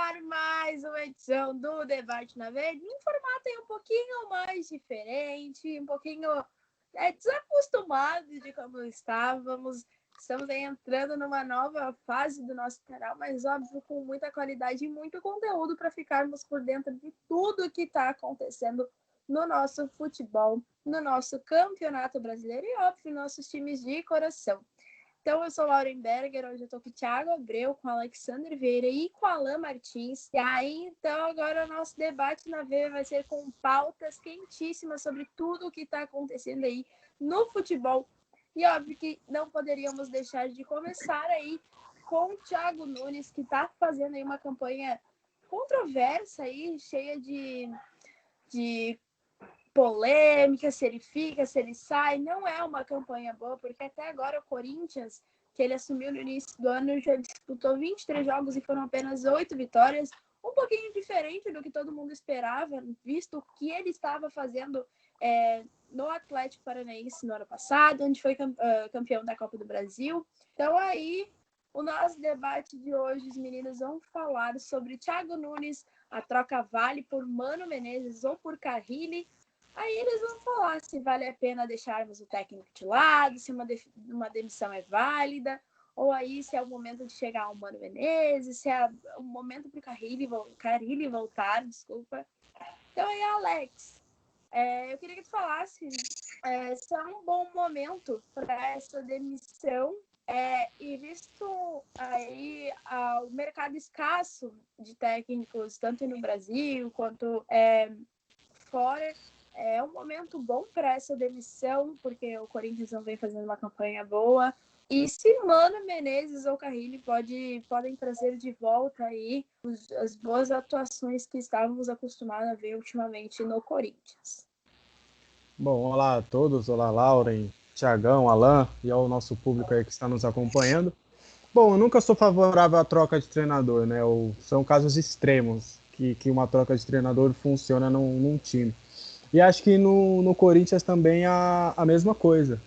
ar mais uma edição do Debate na Verde, num formato aí um pouquinho mais diferente, um pouquinho desacostumado de como estávamos. Estamos aí entrando numa nova fase do nosso canal, mas óbvio com muita qualidade e muito conteúdo para ficarmos por dentro de tudo que está acontecendo no nosso futebol, no nosso campeonato brasileiro e, óbvio, nossos times de coração. Então, eu sou Lauren Berger, hoje eu estou com o Thiago Abreu, com o Alexandre Vieira e com o Alan Martins. E aí, então, agora o nosso debate na veia vai ser com pautas quentíssimas sobre tudo o que está acontecendo aí no futebol. E óbvio que não poderíamos deixar de começar aí com o Thiago Nunes, que está fazendo aí uma campanha controversa aí, cheia de polêmica, se ele fica, se ele sai. Não é uma campanha boa, porque até agora o Corinthians, que ele assumiu no início do ano, já disputou 23 jogos e foram apenas 8 vitórias, um pouquinho diferente do que todo mundo esperava, visto o que ele estava fazendo no Atlético Paranaense no ano passado, onde foi campeão da Copa do Brasil. Então aí, o nosso debate de hoje, os meninos vão falar sobre Thiago Nunes, a troca vale por Mano Menezes ou por Carrilli. Aí eles vão falar se vale a pena deixarmos o técnico de lado, se uma demissão é válida, ou aí se é o momento de chegar ao Mano Menezes, se é o momento para o Carrilli voltar, desculpa. Então aí, Alex, eu queria que tu falasse se é um bom momento para essa demissão e visto aí o mercado escasso de técnicos, tanto no Brasil quanto fora, é um momento bom para essa demissão, porque o Corinthians não vem fazendo uma campanha boa. E se Mano Menezes ou Carrilli podem trazer de volta aí as boas atuações que estávamos acostumados a ver ultimamente no Corinthians. Bom, olá a todos, olá Lauren, Thiagão, Alan e ao nosso público aí que está nos acompanhando. Bom, eu nunca sou favorável à troca de treinador, né? São casos extremos que uma troca de treinador funciona num time. E acho que no Corinthians também a mesma coisa.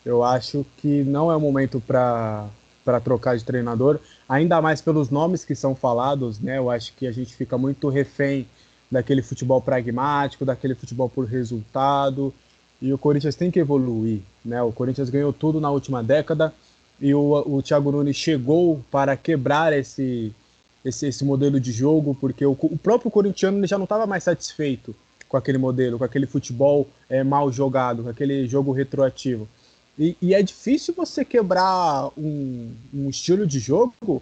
Eu acho que não é o momento para trocar de treinador, ainda mais pelos nomes que são falados, né? Eu acho que a gente fica muito refém daquele futebol pragmático, daquele futebol por resultado, e o Corinthians tem que evoluir, né? O Corinthians ganhou tudo na última década e o Thiago Nunes chegou para quebrar esse modelo de jogo, porque o próprio corintiano já não estava mais satisfeito com aquele modelo, com aquele futebol mal jogado, com aquele jogo retroativo. E é difícil você quebrar um estilo de jogo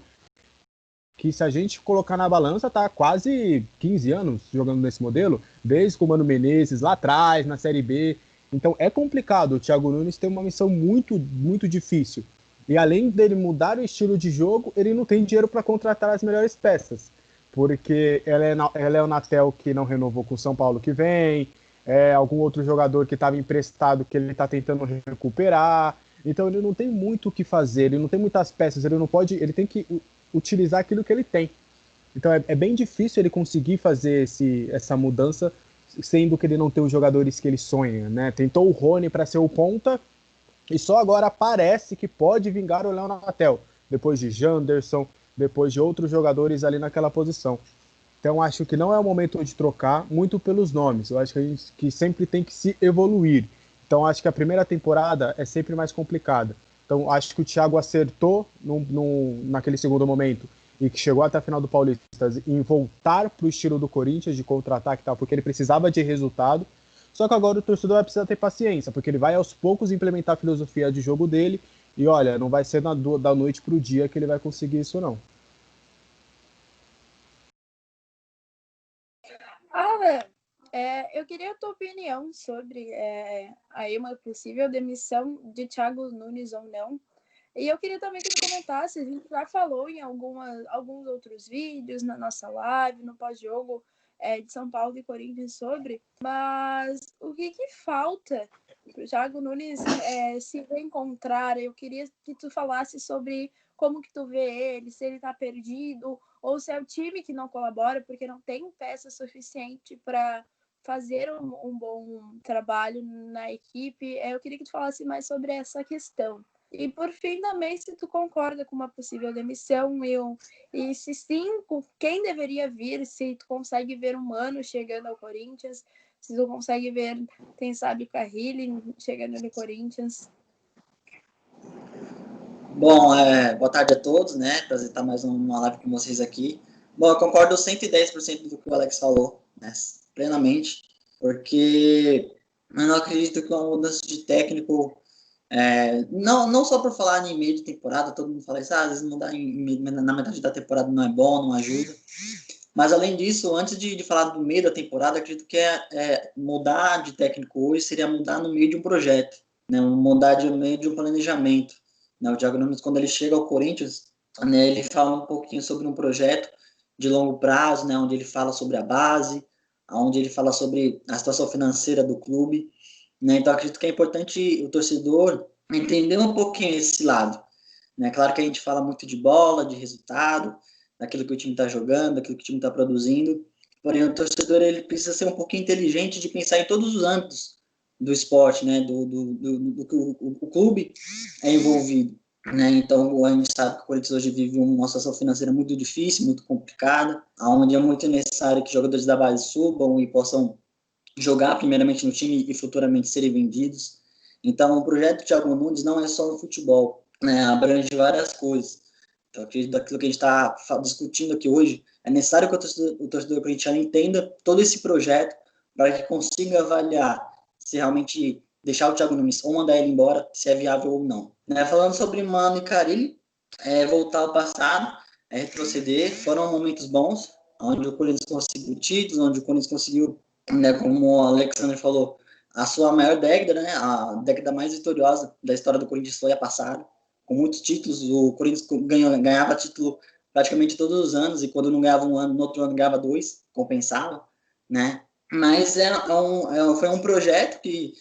que, se a gente colocar na balança, tá há quase 15 anos jogando nesse modelo, desde com o Mano Menezes lá atrás, na Série B. Então é complicado. O Thiago Nunes tem uma missão muito, muito difícil. E além dele mudar o estilo de jogo, ele não tem dinheiro para contratar as melhores peças. Porque ela é o Natel que não renovou com o São Paulo que vem, algum outro jogador que estava emprestado que ele está tentando recuperar. Então ele não tem muito o que fazer, ele não tem muitas peças, ele não pode, ele tem que utilizar aquilo que ele tem. Então é bem difícil ele conseguir fazer essa mudança, sendo que ele não tem os jogadores que ele sonha, né? Tentou o Rony para ser o ponta e só agora parece que pode vingar o Léo Natel, depois de Janderson, depois de outros jogadores ali naquela posição. Então acho que não é o momento de trocar, muito pelos nomes. Eu acho que a gente que sempre tem que se evoluir. Então acho que a primeira temporada é sempre mais complicada. Então acho que o Thiago acertou naquele segundo momento e que chegou até a final do Paulista em voltar para o estilo do Corinthians de contra-ataque e tal, porque ele precisava de resultado. Só que agora o torcedor vai precisar ter paciência, porque ele vai aos poucos implementar a filosofia de jogo dele e olha, não vai ser da noite para o dia que ele vai conseguir isso não. Eu queria a tua opinião sobre aí uma possível demissão de Thiago Nunes ou não. E eu queria também que tu comentasse, a gente já falou em alguns outros vídeos, na nossa live, no pós-jogo de São Paulo e Corinthians sobre, mas o que falta para o Thiago Nunes se reencontrar? Eu queria que tu falasse sobre como que tu vê ele, se ele está perdido, ou se é o time que não colabora, porque não tem peça suficiente para fazer um bom trabalho na equipe. Eu queria que tu falasse mais sobre essa questão. E, por fim, também, se tu concorda com uma possível demissão, e se sim, quem deveria vir, se tu consegue ver um Mano chegando ao Corinthians, se tu consegue ver, quem sabe, o Carrilli chegando no Corinthians. Bom, boa tarde a todos, né? Prazer estar mais uma live com vocês aqui. Bom, eu concordo 110% do que o Alex falou, né? Plenamente, porque eu não acredito que uma mudança de técnico, não só por falar em meio de temporada, todo mundo fala isso, às vezes mudar na metade da temporada não é bom, não ajuda. Mas, além disso, antes de falar do meio da temporada, acredito que mudar de técnico hoje seria mudar no meio de um projeto, né? Mudar no meio de um planejamento. Né? O Thiago Nunes, quando ele chega ao Corinthians, né, ele fala um pouquinho sobre um projeto de longo prazo, né, onde ele fala sobre a base, onde ele fala sobre a situação financeira do clube. Né? Então, acredito que é importante o torcedor entender um pouquinho esse lado. Né? Claro que a gente fala muito de bola, de resultado, daquilo que o time está jogando, daquilo que o time está produzindo, porém o torcedor ele precisa ser um pouquinho inteligente de pensar em todos os âmbitos do esporte, né? do que o clube é envolvido. Né? Então, a gente sabe que o Corinthians hoje vive uma situação financeira muito difícil, muito complicada, onde é muito necessário que jogadores da base subam e possam jogar primeiramente no time e futuramente serem vendidos. Então, o projeto do Thiago Nunes não é só o futebol, né? Abrange várias coisas. Então, daquilo que a gente está discutindo aqui hoje, é necessário que o torcedor corintiano entenda todo esse projeto para que consiga avaliar se realmente deixar o Thiago Nunes ou mandar ele embora, se é viável ou não. Né? Falando sobre Mano e Carille, voltar ao passado, retroceder, foram momentos bons, onde o Corinthians conseguiu títulos, onde o Corinthians conseguiu, né, como o Alexandre falou, a sua maior década, né, a década mais vitoriosa da história do Corinthians foi a passada, com muitos títulos. O Corinthians ganhava título praticamente todos os anos, e quando não ganhava um ano, no outro ano ganhava dois, compensava, né? Mas foi um projeto que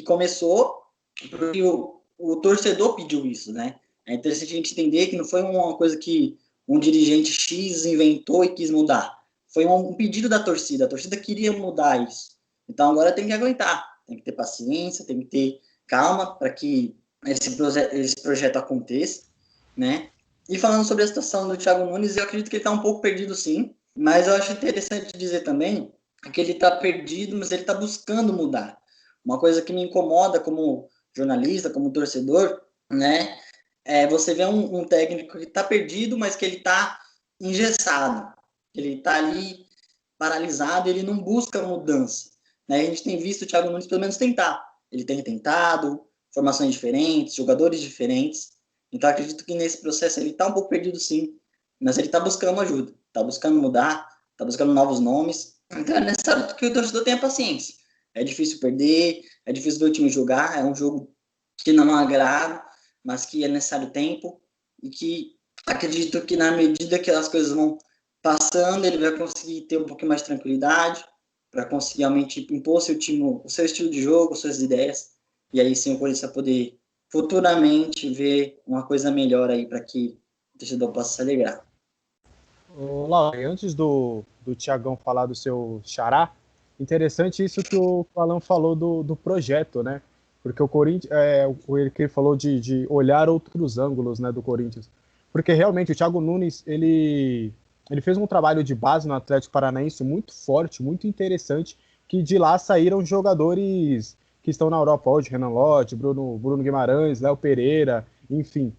começou porque o torcedor pediu isso, né? É interessante a gente entender que não foi uma coisa que um dirigente X inventou e quis mudar. Foi um pedido da torcida. A torcida queria mudar isso. Então agora tem que aguentar, tem que ter paciência, tem que ter calma para que esse projeto aconteça, né? E falando sobre a situação do Thiago Nunes, eu acredito que ele está um pouco perdido, sim, mas eu acho interessante dizer também que ele está perdido, mas ele está buscando mudar. Uma coisa que me incomoda como jornalista, como torcedor, né? Você vê um técnico que está perdido, mas que ele está engessado, ele está ali paralisado, ele não busca mudança. Né? A gente tem visto o Thiago Nunes pelo menos tentar. Ele tem tentado, formações diferentes, jogadores diferentes. Então, acredito que nesse processo ele está um pouco perdido, sim, mas ele está buscando ajuda, está buscando mudar, está buscando novos nomes. Então, é necessário que o torcedor tenha paciência. É difícil perder, é difícil ver o time jogar, é um jogo que não agrada, mas que é necessário tempo e que acredito que na medida que as coisas vão passando, ele vai conseguir ter um pouquinho mais de tranquilidade para conseguir realmente impor seu time, o seu estilo de jogo, suas ideias, e aí sim o Corinthians vai poder futuramente ver uma coisa melhor aí para que o torcedor possa se alegrar. Laura, antes do Thiagão falar do seu xará, interessante isso que o Alan falou do projeto, né? Porque o Corinthians, o que ele falou de olhar outros ângulos, né, do Corinthians. Porque realmente o Thiago Nunes, ele fez um trabalho de base no Atlético Paranaense muito forte, muito interessante, que de lá saíram jogadores que estão na Europa hoje, Renan Lodge, Bruno Guimarães, Léo Pereira, enfim.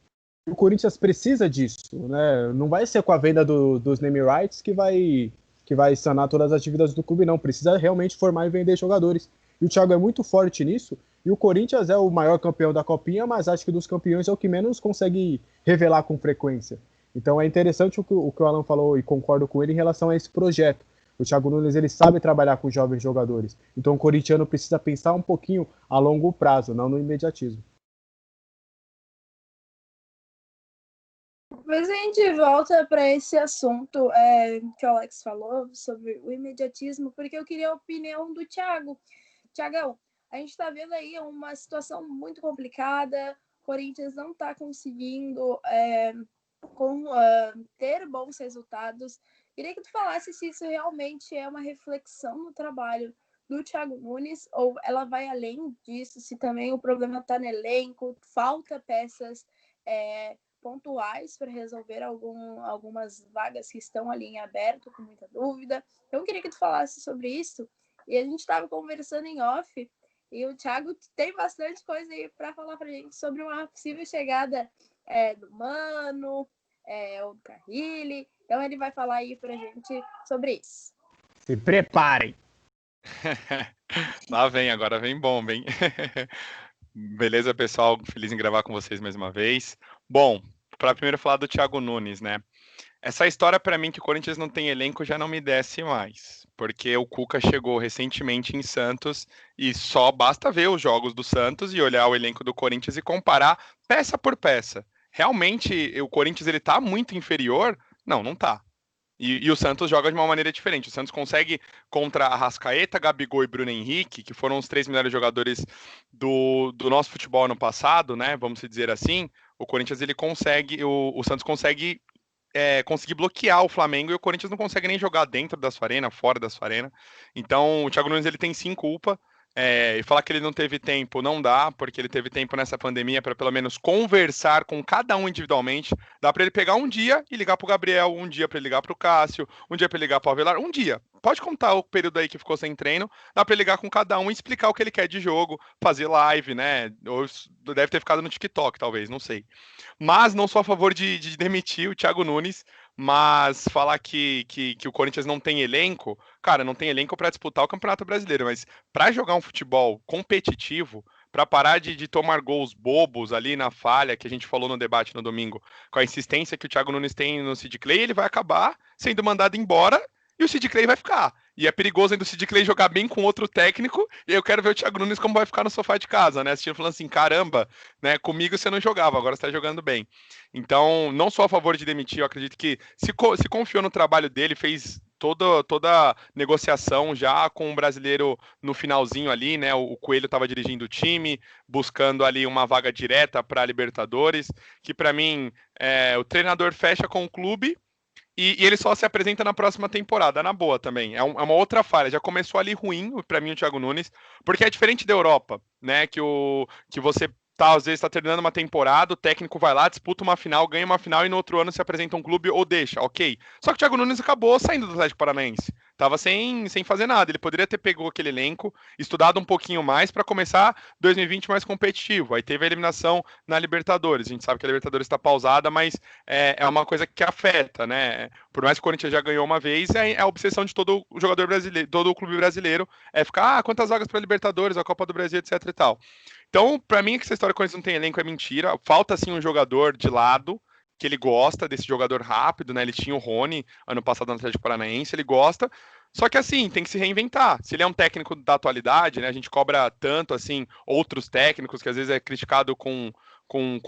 O Corinthians precisa disso, né? Não vai ser com a venda dos name rights que vai sanar todas as dívidas do clube, não. Precisa realmente formar e vender jogadores. E o Thiago é muito forte nisso. E o Corinthians é o maior campeão da Copinha, mas acho que dos campeões é o que menos consegue revelar com frequência. Então é interessante o que o Alan falou e concordo com ele em relação a esse projeto. O Thiago Nunes ele sabe trabalhar com jovens jogadores. Então o corintiano precisa pensar um pouquinho a longo prazo, não no imediatismo. Depois a gente volta para esse assunto que o Alex falou sobre o imediatismo, porque eu queria a opinião do Thiago. Thiagão, a gente está vendo aí uma situação muito complicada, o Corinthians não está conseguindo ter bons resultados. Queria que tu falasse se isso realmente é uma reflexão no trabalho do Thiago Nunes, ou ela vai além disso, se também o problema está no elenco, falta peças pontuais para resolver algumas vagas que estão ali em aberto, com muita dúvida. Eu queria que tu falasse sobre isso, e a gente estava conversando em off, e o Thiago tem bastante coisa aí para falar para a gente sobre uma possível chegada do Mano, ou do Carrilli. Então ele vai falar aí para a gente sobre isso. Se preparem! Lá vem, agora vem bomba, hein? Beleza, pessoal? Feliz em gravar com vocês mais uma vez. Bom, para primeiro falar do Thiago Nunes, né? Essa história para mim que o Corinthians não tem elenco já não me desce mais, porque o Cuca chegou recentemente em Santos e só basta ver os jogos do Santos e olhar o elenco do Corinthians e comparar peça por peça. Realmente o Corinthians ele tá muito inferior? Não tá. E o Santos joga de uma maneira diferente. O Santos consegue contra Arrascaeta, Gabigol e Bruno Henrique, que foram os 3 melhores jogadores do nosso futebol ano passado, né? Vamos dizer assim. O Corinthians ele consegue, o Santos consegue conseguir bloquear o Flamengo e o Corinthians não consegue nem jogar dentro da sua arena, fora da sua arena. Então o Thiago Nunes ele tem sim culpa. E falar que ele não teve tempo não dá, porque ele teve tempo nessa pandemia para pelo menos conversar com cada um individualmente. Dá para ele pegar um dia e ligar para o Gabriel, um dia para ele ligar para o Cássio, um dia para ele ligar para o Avelar, um dia. Pode contar o período aí que ficou sem treino, dá para ele ligar com cada um e explicar o que ele quer de jogo, fazer live, né? Ou deve ter ficado no TikTok, talvez, não sei. Mas não sou a favor de demitir o Thiago Nunes, mas falar que o Corinthians não tem elenco, cara, não tem elenco para disputar o Campeonato Brasileiro, mas para jogar um futebol competitivo, para parar de tomar gols bobos ali na falha, que a gente falou no debate no domingo, com a insistência que o Thiago Nunes tem no Sid Clay, ele vai acabar sendo mandado embora e o Sid Clay vai ficar. E é perigoso ainda o Sid Clay jogar bem com outro técnico, e eu quero ver o Thiago Nunes como vai ficar no sofá de casa, né? Assistindo falando assim, caramba, né? Comigo você não jogava, agora você tá jogando bem. Então, não sou a favor de demitir, eu acredito que se confiou no trabalho dele, fez toda negociação já com o brasileiro no finalzinho ali, né? O Coelho estava dirigindo o time, buscando ali uma vaga direta para a Libertadores, que para mim o treinador fecha com o clube e ele só se apresenta na próxima temporada, na boa também. É uma outra falha. Já começou ali ruim, para mim, o Thiago Nunes, porque é diferente da Europa, né? Que você às vezes está terminando uma temporada, o técnico vai lá, disputa uma final, ganha uma final e no outro ano se apresenta um clube ou deixa, ok. Só que o Thiago Nunes acabou saindo do Atlético Paranaense. Tava sem fazer nada. Ele poderia ter pegou aquele elenco, estudado um pouquinho mais para começar 2020 mais competitivo. Aí teve a eliminação na Libertadores. A gente sabe que a Libertadores está pausada, mas é uma coisa que afeta, né? Por mais que o Corinthians já ganhou uma vez, é a obsessão de todo o jogador brasileiro, todo o clube brasileiro, é ficar, quantas vagas para a Libertadores, a Copa do Brasil, etc e tal. Então, para mim, que essa história que o Corinthians não tem elenco é mentira. Falta, sim, um jogador de lado, que ele gosta desse jogador rápido, né? Ele tinha o Rony ano passado no Atlético Paranaense, ele gosta. Só que assim, tem que se reinventar. Se ele é um técnico da atualidade, né? A gente cobra tanto assim outros técnicos que às vezes é criticado com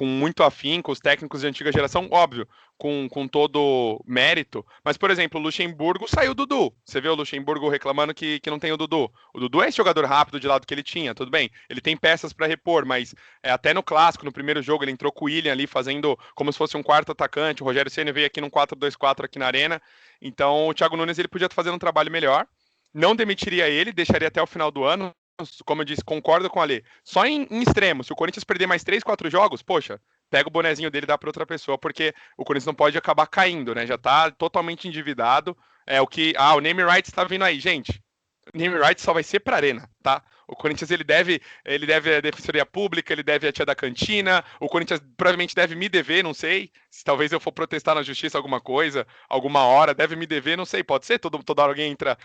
muito afinco, os técnicos de antiga geração, óbvio, com todo mérito. Mas, por exemplo, o Luxemburgo saiu o Dudu. Você vê o Luxemburgo reclamando que não tem o Dudu. O Dudu é esse jogador rápido de lado que ele tinha, tudo bem. Ele tem peças para repor, mas até no clássico, no primeiro jogo, ele entrou com o William ali fazendo como se fosse um quarto atacante. O Rogério Ceni veio aqui num 4-2-4 aqui na Arena. Então, o Thiago Nunes ele podia estar fazendo um trabalho melhor. Não demitiria ele, deixaria até o final do ano. Como eu disse, concordo com a Lê. Só em extremo, se o Corinthians perder mais 3, 4 jogos, poxa, pega o bonezinho dele e dá para outra pessoa, porque o Corinthians não pode acabar caindo, né? Já tá totalmente endividado. O name rights está vindo aí, gente. O name rights só vai ser para Arena, tá? O Corinthians ele deve a Defensoria Pública, ele deve a tia da cantina, o Corinthians provavelmente deve me dever, não sei, se talvez eu for protestar na justiça alguma coisa, alguma hora, deve me dever, não sei, pode ser, toda hora alguém entra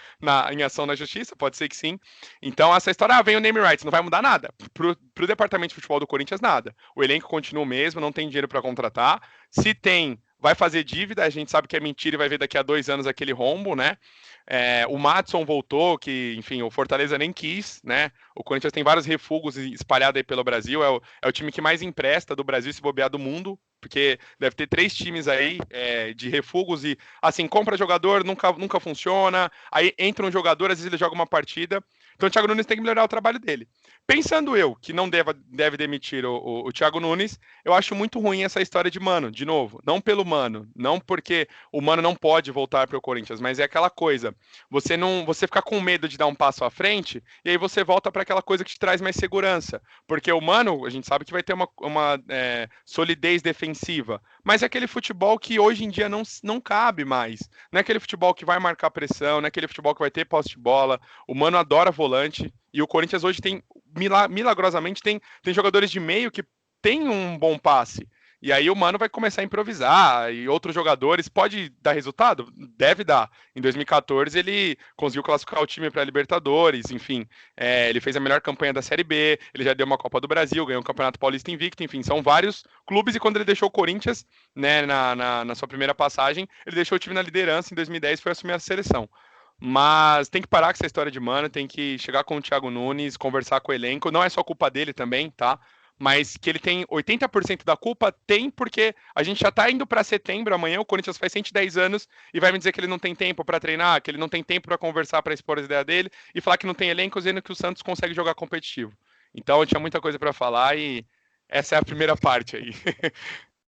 em ação na justiça, pode ser que sim. Então essa história, vem o name rights, não vai mudar nada, pro departamento de futebol do Corinthians nada, o elenco continua o mesmo, não tem dinheiro para contratar, se tem, vai fazer dívida, a gente sabe que é mentira e vai ver daqui a 2 anos aquele rombo, né? O Madson voltou, que, enfim, o Fortaleza nem quis, né? O Corinthians tem vários refugos espalhados aí pelo Brasil, é o time que mais empresta do Brasil, se bobear do mundo, porque deve ter 3 times aí de refugos e, assim, compra jogador, nunca funciona, aí entra um jogador, às vezes ele joga uma partida, então o Thiago Nunes tem que melhorar o trabalho dele. Pensando eu que não deve demitir o Thiago Nunes, eu acho muito ruim essa história de Mano, de novo. Não pelo Mano, não porque o Mano não pode voltar para o Corinthians, mas é aquela coisa. Você fica com medo de dar um passo à frente e aí você volta para aquela coisa que te traz mais segurança. Porque o Mano, a gente sabe que vai ter uma solidez defensiva, mas é aquele futebol que hoje em dia não cabe mais. Não é aquele futebol que vai marcar pressão, não é aquele futebol que vai ter posse de bola. O Mano adora volante. E o Corinthians hoje tem, milagrosamente, tem jogadores de meio que tem um bom passe. E aí o Mano vai começar a improvisar, e outros jogadores, pode dar resultado? Deve dar. Em 2014 ele conseguiu classificar o time para a Libertadores, enfim, ele fez a melhor campanha da Série B, ele já deu uma Copa do Brasil, ganhou um Campeonato Paulista invicto, enfim, são vários clubes, e quando ele deixou o Corinthians, né, na sua primeira passagem, ele deixou o time na liderança, em 2010 foi assumir a seleção. Mas tem que parar com essa história de Mano, tem que chegar com o Thiago Nunes, conversar com o elenco. Não é só culpa dele também, tá? Mas que ele tem 80% da culpa, tem, porque a gente já tá indo para setembro, amanhã o Corinthians faz 110 anos e vai me dizer que ele não tem tempo para treinar, que ele não tem tempo para conversar, para expor as ideias dele e falar que não tem elenco, dizendo que o Santos consegue jogar competitivo. Então eu tinha muita coisa para falar e essa é a primeira parte aí.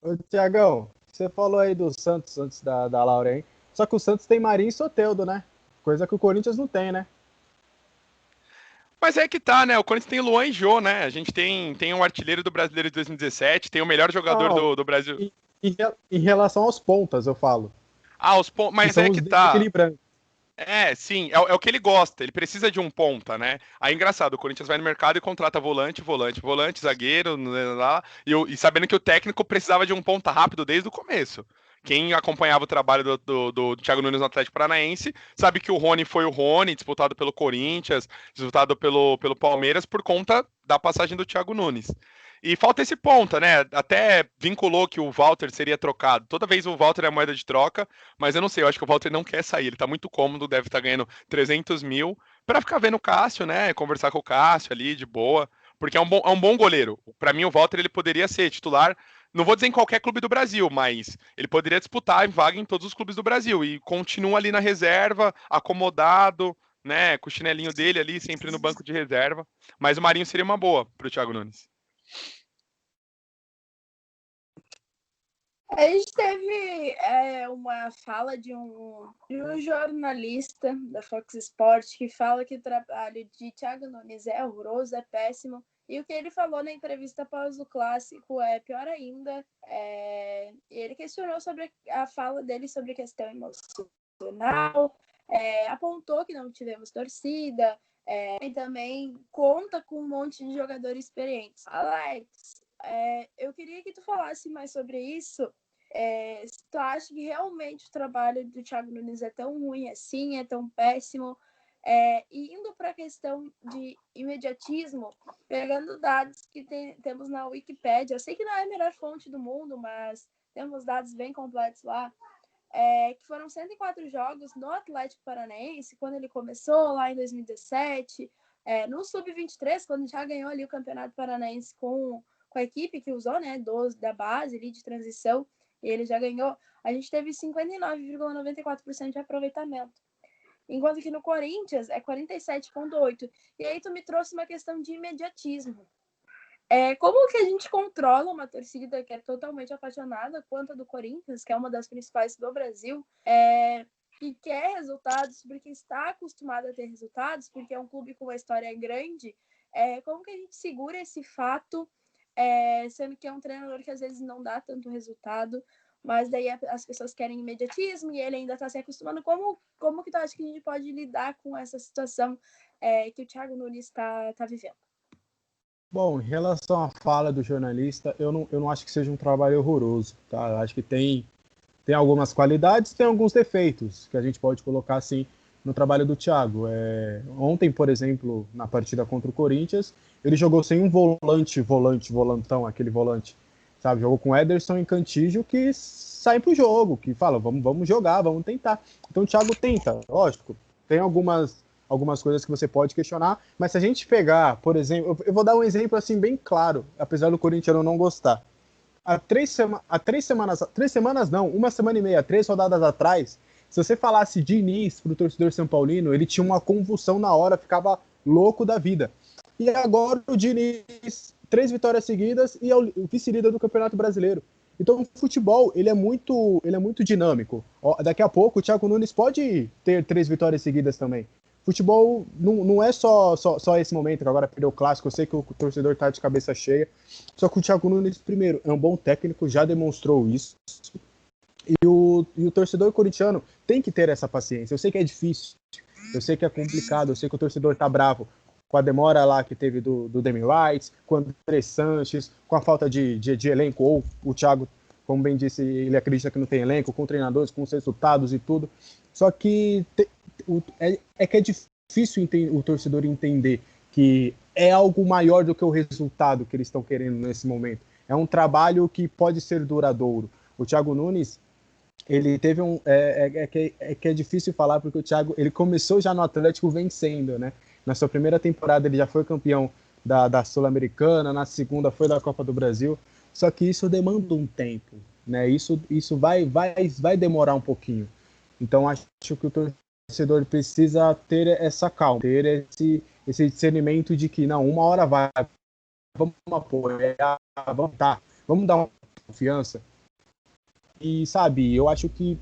Ô, Tiagão, você falou aí do Santos antes da Laura, hein? Só que o Santos tem Marinho e Soteldo, né? Coisa que o Corinthians não tem, né? Mas é que tá, né? O Corinthians tem Luan e Jô, né? A gente tem um artilheiro do Brasileiro de 2017, tem o melhor jogador Não, do Brasil. em relação aos pontas, eu falo. Os pontos. Mas são é os que tá. desequilibrantes. Sim, é o que ele gosta, ele precisa de um ponta, né? Aí engraçado, o Corinthians vai no mercado e contrata volante, zagueiro, lá, e sabendo que o técnico precisava de um ponta rápido desde o começo. Quem acompanhava o trabalho do Thiago Nunes no Atlético Paranaense sabe que o Rony foi o Rony, disputado pelo Corinthians, disputado pelo Palmeiras, por conta da passagem do Thiago Nunes. E falta esse ponta, né? Até vinculou que o Walter seria trocado. Toda vez o Walter é moeda de troca, mas eu não sei, eu acho que o Walter não quer sair. Ele tá muito cômodo, deve estar ganhando 300 mil para ficar vendo o Cássio, né? Conversar com o Cássio ali de boa, porque é um bom goleiro. Para mim, o Walter ele poderia ser titular. Não vou dizer em qualquer clube do Brasil, mas ele poderia disputar vaga em todos os clubes do Brasil e continua ali na reserva, acomodado, né? Com o chinelinho dele ali, sempre no banco de reserva. Mas o Marinho seria uma boa para o Thiago Nunes. A gente teve uma fala de um jornalista da Fox Sports que fala que o trabalho de Thiago Nunes é horroroso, é péssimo. E o que ele falou na entrevista após o clássico é pior ainda. Ele questionou sobre a fala dele sobre a questão emocional, apontou que não tivemos torcida, e também conta com um monte de jogadores experientes. Alex, eu queria que tu falasse mais sobre isso. Se tu acha que realmente o trabalho do Thiago Nunes é tão ruim assim, é tão péssimo, e indo para a questão de imediatismo, pegando dados que temos na Wikipédia, eu sei que não é a melhor fonte do mundo, mas temos dados bem completos lá, que foram 104 jogos no Atlético Paranaense, quando ele começou lá em 2017, no Sub-23, quando já ganhou ali o Campeonato Paranaense com a equipe que usou, né, da base ali de transição, e ele já ganhou, a gente teve 59,94% de aproveitamento. Enquanto que no Corinthians é 47,8%. E aí tu me trouxe uma questão de imediatismo. Como que a gente controla uma torcida que é totalmente apaixonada quanto a do Corinthians, que é uma das principais do Brasil, que quer resultados, porque está acostumada a ter resultados, porque é um clube com uma história grande, como que a gente segura esse fato, sendo que é um treinador que às vezes não dá tanto resultado, mas daí as pessoas querem imediatismo e ele ainda está se acostumando. Como que tu acha que a gente pode lidar com essa situação que o Thiago Nunes está vivendo? Bom, em relação à fala do jornalista, eu não acho que seja um trabalho horroroso, tá? Eu acho que tem algumas qualidades, tem alguns defeitos que a gente pode colocar assim no trabalho do Thiago. Ontem, por exemplo, na partida contra o Corinthians, ele jogou sem um volantão, aquele volante, sabe? Jogou com Ederson e Cantígio, que saem pro jogo, que falam, vamos jogar, vamos tentar. Então o Thiago tenta, lógico, tem algumas coisas que você pode questionar, mas se a gente pegar, por exemplo, eu vou dar um exemplo assim bem claro, apesar do corintiano não gostar. Uma semana e meia, 3 rodadas atrás, se você falasse Diniz pro torcedor São Paulino, ele tinha uma convulsão na hora, ficava louco da vida. e agora o Diniz, 3 vitórias seguidas e é o vice-líder do Campeonato Brasileiro. Então o futebol, ele é muito dinâmico. Daqui a pouco o Thiago Nunes pode ter 3 vitórias seguidas também. Futebol não é só esse momento, que agora perdeu o clássico, eu sei que o torcedor tá de cabeça cheia, só que o Thiago Nunes, primeiro, é um bom técnico, já demonstrou isso, e o torcedor corintiano tem que ter essa paciência. Eu sei que é difícil, eu sei que é complicado, eu sei que o torcedor tá bravo com a demora lá que teve do Demi White, com o André Sanches, com a falta de elenco, ou o Thiago, como bem disse, ele acredita que não tem elenco, com treinadores, com os resultados e tudo. Só que é difícil o torcedor entender que é algo maior do que o resultado que eles estão querendo nesse momento. É um trabalho que pode ser duradouro. O Thiago Nunes, ele teve que é difícil falar, porque o Thiago, ele começou já no Atlético vencendo, né? Na sua primeira temporada ele já foi campeão da Sul-Americana, na segunda foi da Copa do Brasil, só que isso demanda um tempo, né? Isso vai demorar um pouquinho. Então acho que o torcedor precisa ter essa calma, ter esse discernimento de que não, uma hora vai, vamos apoiar, vamos dar uma confiança. E sabe, eu acho que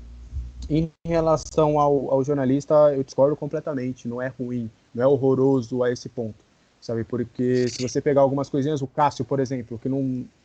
em relação ao jornalista, eu discordo completamente, não é ruim, não é horroroso a esse ponto, sabe? Porque se você pegar algumas coisinhas, o Cássio, por exemplo, que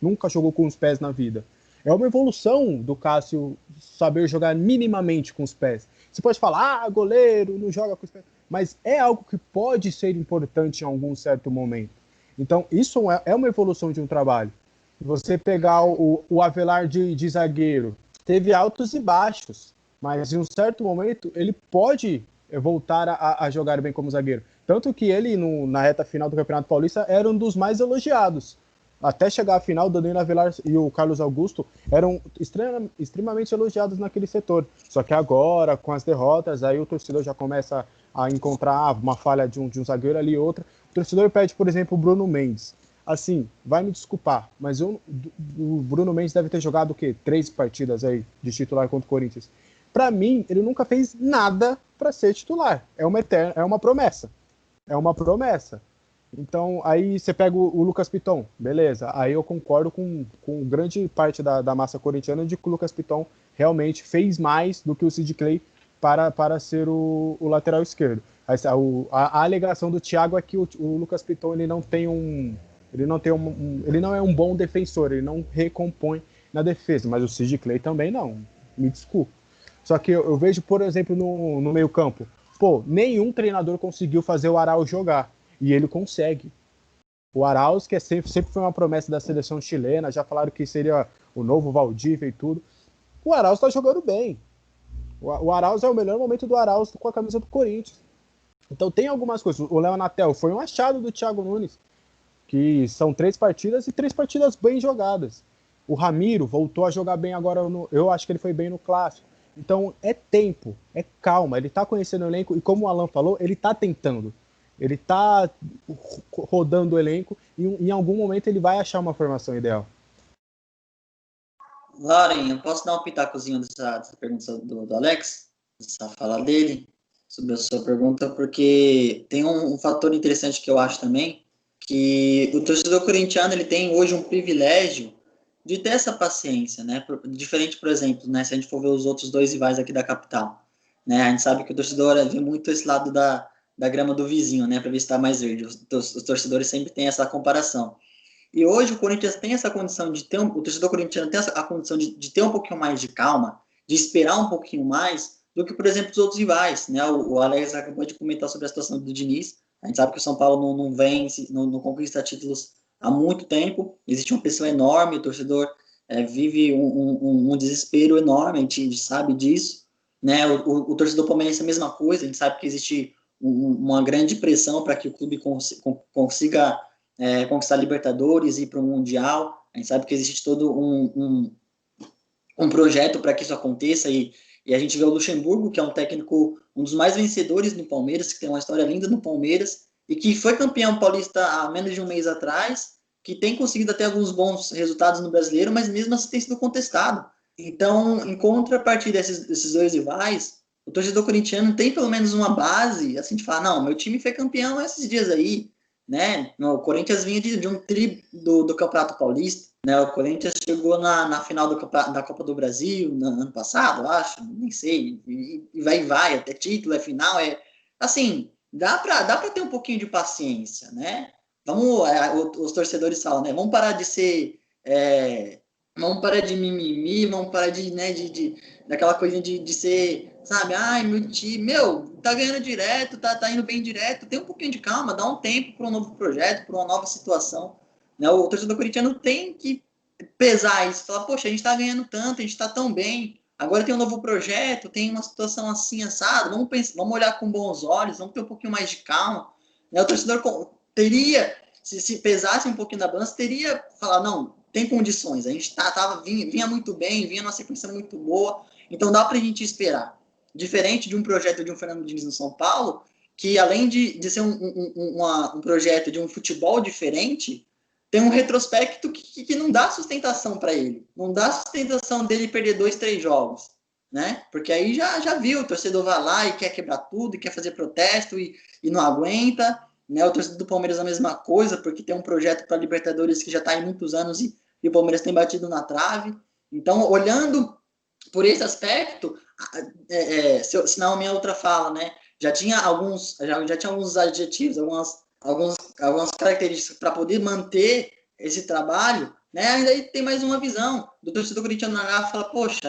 nunca jogou com os pés na vida, é uma evolução do Cássio saber jogar minimamente com os pés. Você pode falar, goleiro, não joga com os pés, mas é algo que pode ser importante em algum certo momento. Então, isso é uma evolução de um trabalho. Você pegar o Avelar de zagueiro, teve altos e baixos, mas em um certo momento ele pode voltar a jogar bem como zagueiro. Tanto que ele, na reta final do Campeonato Paulista, era um dos mais elogiados. Até chegar à final, o Danilo Avelar e o Carlos Augusto eram extremamente elogiados naquele setor. Só que agora, com as derrotas, aí o torcedor já começa a encontrar uma falha de um zagueiro ali e outra. O torcedor pede, por exemplo, o Bruno Mendes. Assim, vai me desculpar, mas o Bruno Mendes deve ter jogado o quê? 3 partidas aí de titular contra o Corinthians. Para mim, ele nunca fez nada para ser titular. É uma promessa. É uma promessa. Então, aí você pega o Lucas Piton, beleza. Aí eu concordo com grande parte da massa corintiana de que o Lucas Piton realmente fez mais do que o Sid Clay para ser o lateral esquerdo. A alegação do Thiago é que o Lucas Piton ele não é um bom defensor, ele não recompõe na defesa, mas o Sid Clay também não, me desculpe. Só que eu vejo, por exemplo, no meio campo, nenhum treinador conseguiu fazer o Arauz jogar, e ele consegue. O Arauz, que sempre foi uma promessa da seleção chilena, já falaram que seria o novo Valdívia e tudo, o Arauz tá jogando bem. O Arauz é o melhor momento do Arauz com a camisa do Corinthians. Então tem algumas coisas. O Léo Natel foi um achado do Thiago Nunes, que são 3 partidas e 3 partidas bem jogadas. O Ramiro voltou a jogar bem agora, eu acho que ele foi bem no Clássico. Então é tempo, é calma, ele tá conhecendo o elenco e como o Alan falou, ele tá tentando. Ele tá rodando o elenco e em algum momento ele vai achar uma formação ideal. Lauren, eu posso dar um pitacozinho dessa pergunta do Alex? Essa fala dele sobre a sua pergunta, porque tem um fator interessante que eu acho também, que o torcedor corintiano ele tem hoje um privilégio de ter essa paciência, né? Diferente, por exemplo, né? Se a gente for ver os outros 2 rivais aqui da capital, né? A gente sabe que o torcedor vê muito esse lado da grama do vizinho, né? Para ver se está mais verde. Os torcedores sempre têm essa comparação. E hoje o Corinthians tem essa condição de ter, o torcedor corintiano tem a condição de ter um pouquinho mais de calma, de esperar um pouquinho mais do que, por exemplo, os outros rivais, né? O Alex acabou de comentar sobre a situação do Diniz. A gente sabe que o São Paulo não vence, não conquista títulos há muito tempo. Existe uma pressão enorme, o torcedor vive um desespero enorme, a gente sabe disso, né? O torcedor palmeirense é a mesma coisa, a gente sabe que existe uma grande pressão para que o clube consiga conquistar Libertadores e ir para o Mundial. A gente sabe que existe todo um projeto para que isso aconteça e a gente vê o Luxemburgo, que é um técnico, um dos mais vencedores no Palmeiras, que tem uma história linda no Palmeiras e que foi campeão paulista há menos de um mês atrás, que tem conseguido até alguns bons resultados no Brasileiro, mas mesmo assim tem sido contestado. Então, em contrapartida desses 2 rivais, o torcedor corintiano tem pelo menos uma base, assim, de falar, não, meu time foi campeão esses dias aí, né? O Corinthians vinha de um tri do Campeonato Paulista, né? O Corinthians chegou na final da Copa do Brasil no ano passado, eu acho, nem sei, e vai, até título, é final, assim, dá para ter um pouquinho de paciência, né? Os torcedores falam, né? Vamos parar de ser, vamos parar de mimimi, vamos parar de, né, daquela coisa de ser, sabe, ai, meu time, tá ganhando direto, tá indo bem direto, tem um pouquinho de calma, dá um tempo para um novo projeto, para uma nova situação, né? O torcedor corintiano tem que pesar isso, falar, poxa, a gente tá ganhando tanto, a gente tá tão bem, agora tem um novo projeto, tem uma situação assim, assada, vamos olhar com bons olhos, vamos ter um pouquinho mais de calma, né? O torcedor teria, se pesasse um pouquinho da balança, teria falar, não, tem condições, a gente vinha muito bem, vinha numa sequência muito boa, então dá pra gente esperar. Diferente de um projeto de um Fernando Diniz no São Paulo, que além de ser um projeto de um futebol diferente, tem um retrospecto que não dá sustentação para ele. Não dá sustentação dele perder 2, 3 jogos, né? Porque aí já viu, o torcedor vai lá e quer quebrar tudo, e quer fazer protesto e não aguenta, né? O torcedor do Palmeiras a mesma coisa, porque tem um projeto para Libertadores que já está em muitos anos e o Palmeiras tem batido na trave. Então, olhando por esse aspecto, se não a minha outra fala, né? Já tinha alguns adjetivos, algumas características para poder manter esse trabalho, né? Ainda tem mais uma visão do torcedor corintiano na fala, poxa,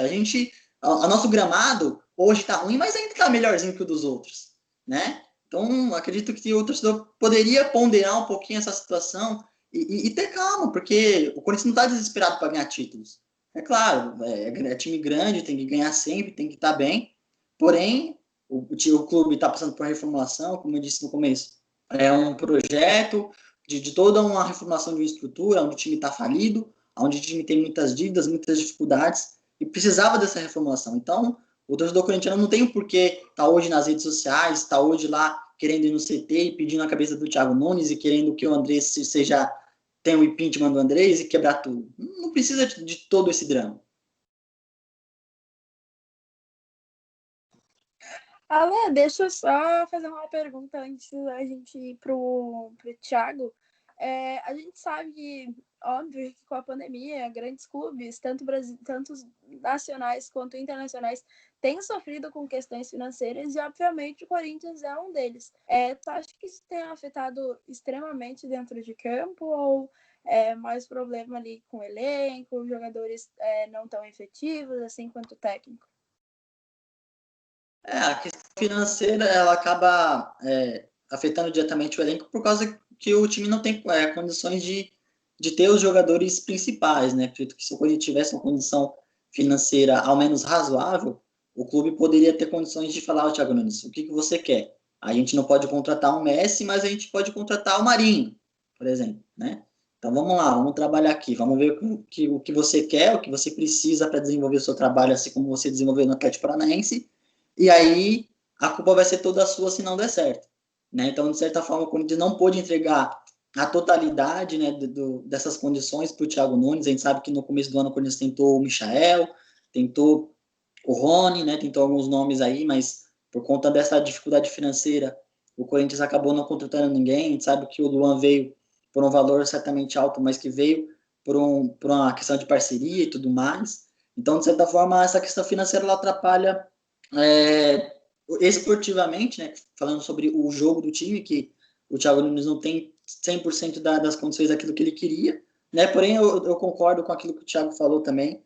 a nosso gramado hoje está ruim, mas ainda está melhorzinho que o dos outros, né? Então, acredito que o torcedor poderia ponderar um pouquinho essa situação e ter calma, porque o Corinthians não está desesperado para ganhar títulos. É claro, é time grande, tem que ganhar sempre, tem que estar bem. Porém, o clube está passando por uma reformulação, como eu disse no começo. É um projeto de toda uma reformulação de uma estrutura, onde o time está falido, onde o time tem muitas dívidas, muitas dificuldades, e precisava dessa reformulação. Então, o torcedor corintiano não tem o porquê estar hoje nas redes sociais, estar hoje lá querendo ir no CT e pedindo a cabeça do Thiago Nunes e querendo que o André seja tem o impeachment do Andrés e quebrar tudo. Não precisa de todo esse drama. Ale, deixa eu só fazer uma pergunta antes da gente ir pro Thiago. A gente sabe que, óbvio, que com a pandemia, grandes clubes, tanto nacionais quanto internacionais, têm sofrido com questões financeiras e, obviamente, o Corinthians é um deles. Tu acha que isso tem afetado extremamente dentro de campo ou mais problema ali com o elenco, os jogadores não tão efetivos, assim quanto o técnico? A questão financeira ela acaba afetando diretamente o elenco por causa que o time não tem condições de ter os jogadores principais, né? Acredito que se o Corinthians tivesse uma condição financeira ao menos razoável, o clube poderia ter condições de falar, Thiago Nunes, o que você quer? A gente não pode contratar um Messi, mas a gente pode contratar o Marinho, por exemplo, né? Então vamos lá, vamos trabalhar aqui, vamos ver o que você quer, o que você precisa para desenvolver o seu trabalho, assim como você desenvolveu no Atlético Paranaense, e aí a culpa vai ser toda sua se não der certo, né? Então, de certa forma, o Corinthians não pôde entregar a totalidade, né, dessas condições para o Thiago Nunes. A gente sabe que no começo do ano o Corinthians tentou o Michael, tentou o Rony, né, tentou alguns nomes aí, mas por conta dessa dificuldade financeira, o Corinthians acabou não contratando ninguém. A gente sabe que o Luan veio por um valor certamente alto, mas que veio por uma questão de parceria e tudo mais. Então, de certa forma, essa questão financeira ela atrapalha esportivamente, né, falando sobre o jogo do time, que o Thiago Nunes não tem 100% das condições daquilo que ele queria, né, porém eu concordo com aquilo que o Thiago falou também.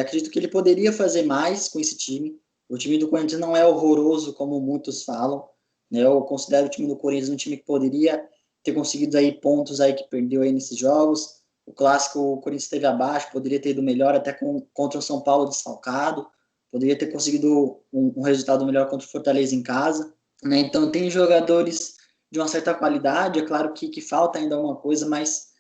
Acredito que ele poderia fazer mais com esse time. O time do Corinthians não é horroroso como muitos falam, né? Eu considero o time do Corinthians um time que poderia ter conseguido aí pontos aí que perdeu aí nesses jogos. O clássico o Corinthians esteve abaixo, poderia ter ido melhor até contra o São Paulo desfalcado, poderia ter conseguido um resultado melhor contra o Fortaleza em casa, né? Então tem jogadores de uma certa qualidade, é claro que falta ainda alguma coisa, mas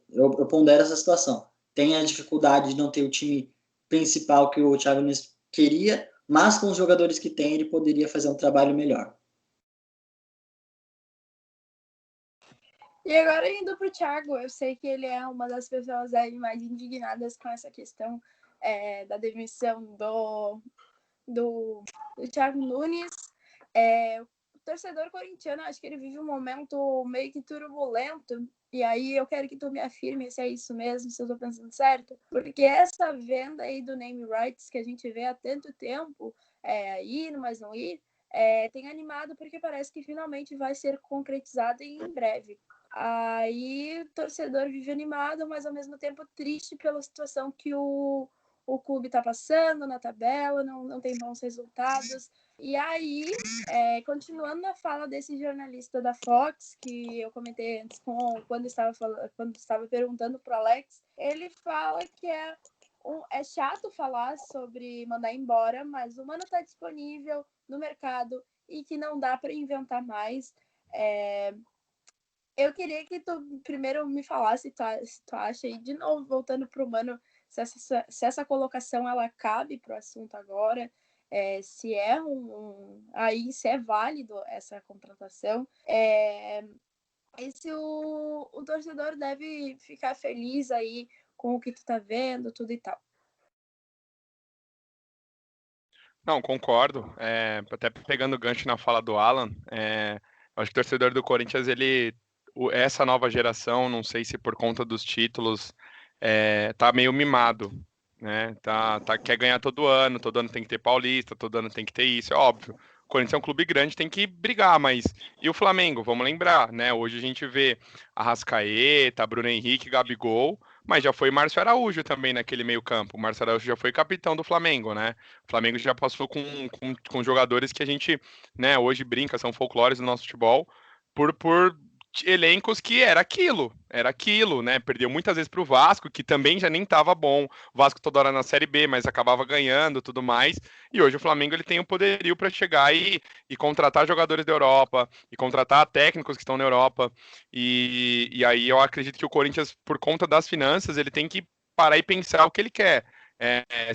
eu pondero essa situação. Tem a dificuldade de não ter o time principal que o Thiago Nunes queria, mas com os jogadores que tem, ele poderia fazer um trabalho melhor. E agora indo para o Thiago, eu sei que ele é uma das pessoas mais indignadas com essa questão da demissão do Thiago Nunes. torcedor corintiano, acho que ele vive um momento meio que turbulento, e aí eu quero que tu me afirme se é isso mesmo, se eu tô pensando certo, porque essa venda aí do name rights que a gente vê há tanto tempo, ir, mas não ir, tem animado porque parece que finalmente vai ser concretizado em breve. Aí o torcedor vive animado, mas ao mesmo tempo triste pela situação que o clube está passando na tabela, não tem bons resultados. E aí, continuando na fala desse jornalista da Fox, que eu comentei antes quando estava perguntando para o Alex, ele fala que é chato falar sobre mandar embora, mas o Mano está disponível no mercado e que não dá para inventar mais. Eu queria que tu primeiro me falasse se tu acha, e de novo, voltando para o Mano, se essa colocação ela cabe para o assunto agora, se é se é válido essa contratação, e se o torcedor deve ficar feliz aí com o que tu tá vendo, tudo e tal. Não, concordo. Até pegando o gancho na fala do Alan, acho que o torcedor do Corinthians, essa nova geração, não sei se por conta dos títulos, tá meio mimado, né? Quer ganhar todo ano tem que ter Paulista, todo ano tem que ter isso, é óbvio. O Corinthians é um clube grande, tem que brigar, mas e o Flamengo? Vamos lembrar, né? Hoje a gente vê Arrascaeta, Bruno Henrique, Gabigol, mas já foi Márcio Araújo também naquele meio campo. O Márcio Araújo já foi capitão do Flamengo, né? O Flamengo já passou com jogadores que a gente, né, hoje brinca, são folclores do nosso futebol, por elencos que era aquilo, né? Perdeu muitas vezes para o Vasco, que também já nem estava bom. O Vasco toda hora na Série B, mas acabava ganhando, tudo mais. E hoje o Flamengo ele tem o poderio para chegar e contratar jogadores da Europa, e contratar técnicos que estão na Europa. E aí eu acredito que o Corinthians, por conta das finanças, ele tem que parar e pensar o que ele quer.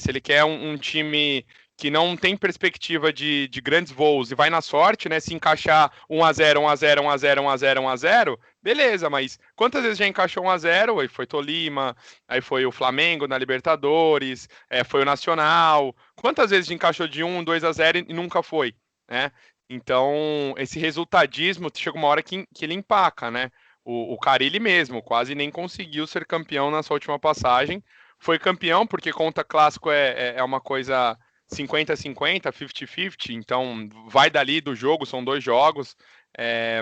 Se ele quer um time que não tem perspectiva de grandes voos e vai na sorte, né? Se encaixar 1-0, 1-0, 1-0, 1-0, 1-0, beleza, mas quantas vezes já encaixou 1-0? Aí foi Tolima, aí foi o Flamengo na Libertadores, foi o Nacional. Quantas vezes já encaixou de 1, 2-0 e nunca foi, né? Então, esse resultadismo chega uma hora que ele empaca, né? O Carille mesmo quase nem conseguiu ser campeão na sua última passagem. Foi campeão porque conta clássico é uma coisa 50-50, 50-50, então vai dali do jogo, são 2 jogos,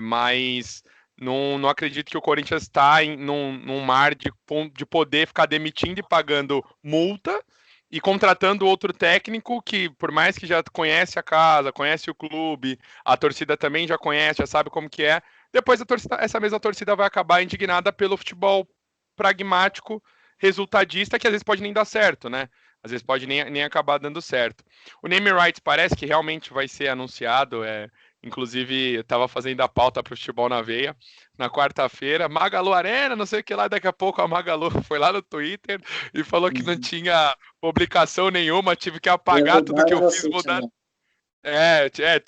mas não acredito que o Corinthians está num mar de poder ficar demitindo e pagando multa e contratando outro técnico que, por mais que já conhece a casa, conhece o clube, a torcida também já conhece, já sabe como que é, depois essa mesma torcida vai acabar indignada pelo futebol pragmático, resultadista, que às vezes pode nem dar certo, né? Às vezes pode nem acabar dando certo. O name rights parece que realmente vai ser anunciado. Inclusive, eu estava fazendo a pauta para o Futebol na Veia na quarta-feira. Magalu Arena, não sei o que lá. Daqui a pouco a Magalu foi lá no Twitter e falou que não tinha publicação nenhuma. Tive que apagar tudo que eu fiz, mudar.